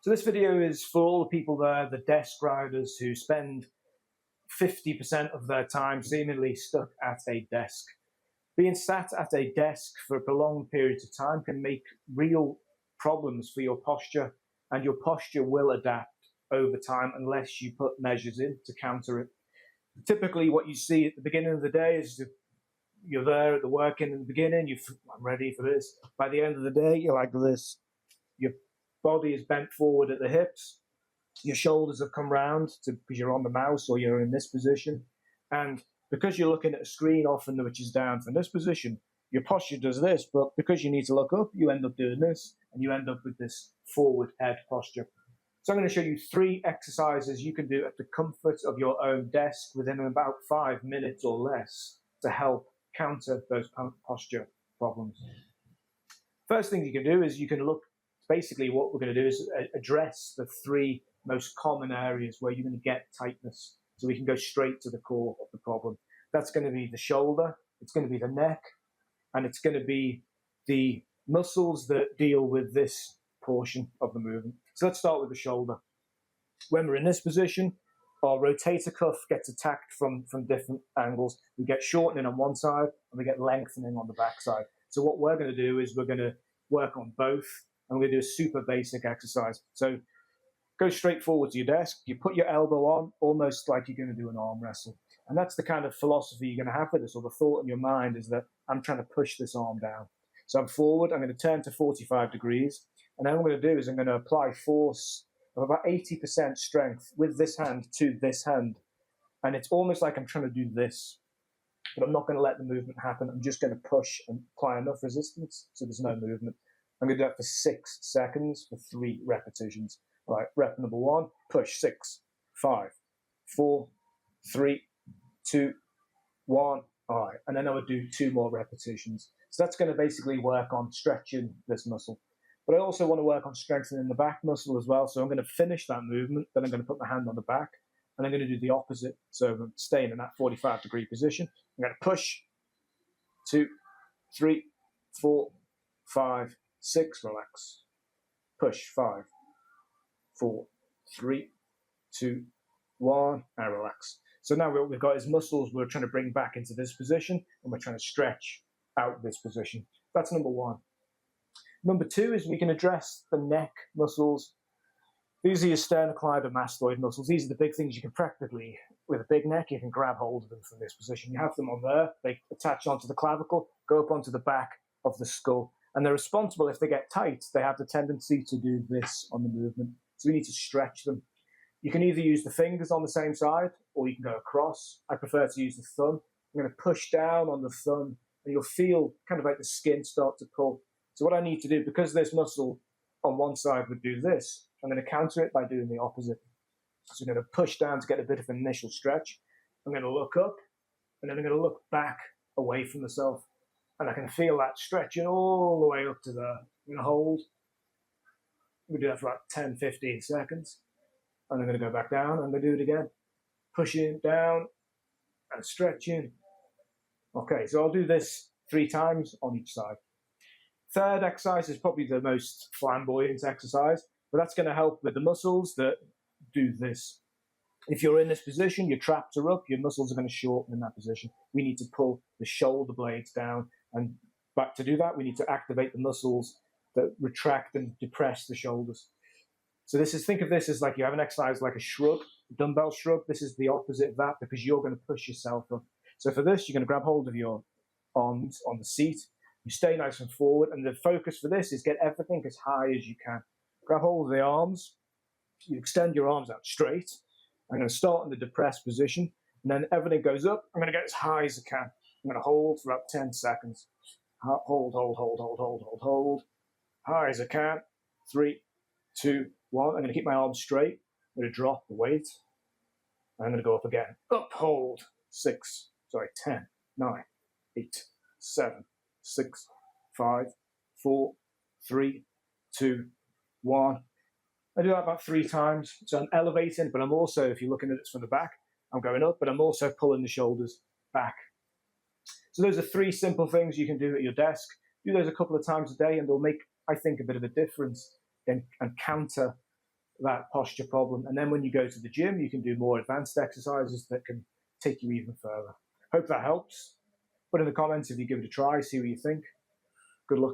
So this video is for all the people there, the desk riders who spend 50% of their time seemingly stuck at a desk. Being sat at a desk for prolonged periods of time can make real problems for your posture, and your posture will adapt over time unless you put measures in to counter it. Typically, what you see at the beginning of the day is you're there at the working in the beginning, I'm ready for this. By the end of the day, you're like this. Your body is bent forward at the hips. Your shoulders have come round because you're on the mouse or you're in this position. And because you're looking at a screen often which is down from this position, your posture does this, but because you need to look up, you end up doing this, and you end up with this forward head posture. So I'm going to show you 3 exercises you can do at the comfort of your own desk within about 5 minutes or less to help counter those posture problems. First thing you can do is you can look, basically what we're going to do is address the 3 most common areas where you're going to get tightness, so we can go straight to the core of the problem. That's going to be the shoulder, it's going to be the neck, and it's going to be the muscles that deal with this portion of the movement. So let's start with the shoulder. When we're in this position, our rotator cuff gets attacked from different angles. We get shortening on one side and we get lengthening on the back side. So what we're going to do is we're going to work on both, and we're going to do a super basic exercise. So go straight forward to your desk. You put your elbow on almost like you're going to do an arm wrestle. And that's the kind of philosophy you're going to have with this, or the thought in your mind is that I'm trying to push this arm down. So I'm forward, I'm going to turn to 45 degrees, and then what I'm going to do is I'm going to apply force of about 80% strength with this hand to this hand. And it's almost like I'm trying to do this, but I'm not going to let the movement happen. I'm just going to push and apply enough resistance so there's no movement. I'm going to do that for 6 seconds for 3 repetitions. All right, rep number 1, push, 6, 5, 4, 3, 2, 1. All right, and then I would do 2 more repetitions. So that's going to basically work on stretching this muscle. But I also want to work on strengthening the back muscle as well. So I'm going to finish that movement, then I'm going to put my hand on the back, and I'm going to do the opposite. So I'm staying in that 45-degree position. I'm going to push, 2, 3, 4, 5, 6, relax. Push, 5, 4, 3, 2, 1, and relax. So now what we've got is muscles we're trying to bring back into this position, and we're trying to stretch out this position. That's number 1. Number 2 is we can address the neck muscles. These are your sternocleidomastoid muscles. These are the big things you can practically, with a big neck, you can grab hold of them from this position. You have them on there, they attach onto the clavicle, go up onto the back of the skull, and they're responsible, if they get tight, they have the tendency to do this on the movement. So we need to stretch them. You can either use the fingers on the same side, or you can go across. I prefer to use the thumb. I'm going to push down on the thumb, and you'll feel kind of like the skin start to pull. So what I need to do, because this muscle on one side would do this, I'm going to counter it by doing the opposite. So I'm going to push down to get a bit of an initial stretch. I'm going to look up, and then I'm going to look back away from myself. And I can feel that stretching all the way up to there. I'm going to hold. We do that for about 10, 15 seconds. And I'm going to go back down, and I'm going to do it again. Pushing down and stretching. Okay, so I'll do this 3 times on each side. Third exercise is probably the most flamboyant exercise, but that's going to help with the muscles that do this. If you're in this position, your traps are up, your muscles are going to shorten in that position. We need to pull the shoulder blades down, and back to do that, we need to activate the muscles that retract and depress the shoulders. So think of this as like you have an exercise like a shrug, a dumbbell shrug. This is the opposite of that because you're going to push yourself up. So for this, you're going to grab hold of your arms on the seat. You stay nice and forward, and the focus for this is get everything as high as you can. Grab hold of the arms. You extend your arms out straight. I'm going to start in the depressed position, and then everything goes up. I'm going to get as high as I can. I'm going to hold for about 10 seconds. Hold, hold, hold, hold, hold, hold, hold. High as I can. 3, 2, 1. I'm going to keep my arms straight. I'm going to drop the weight. I'm going to go up again. Up, hold. 10, 9, 8, 7, 6, 5, 4, 3, 2, 1. I do that about 3 times. So I'm elevating, but I'm also, if you're looking at it from the back, I'm going up, but I'm also pulling the shoulders back. So those are 3 simple things you can do at your desk. Do those a couple of times a day, and they'll make, I think, a bit of a difference and counter that posture problem. And then when you go to the gym, you can do more advanced exercises that can take you even further. Hope that helps. Put in the comments if you give it a try, see what you think. Good luck.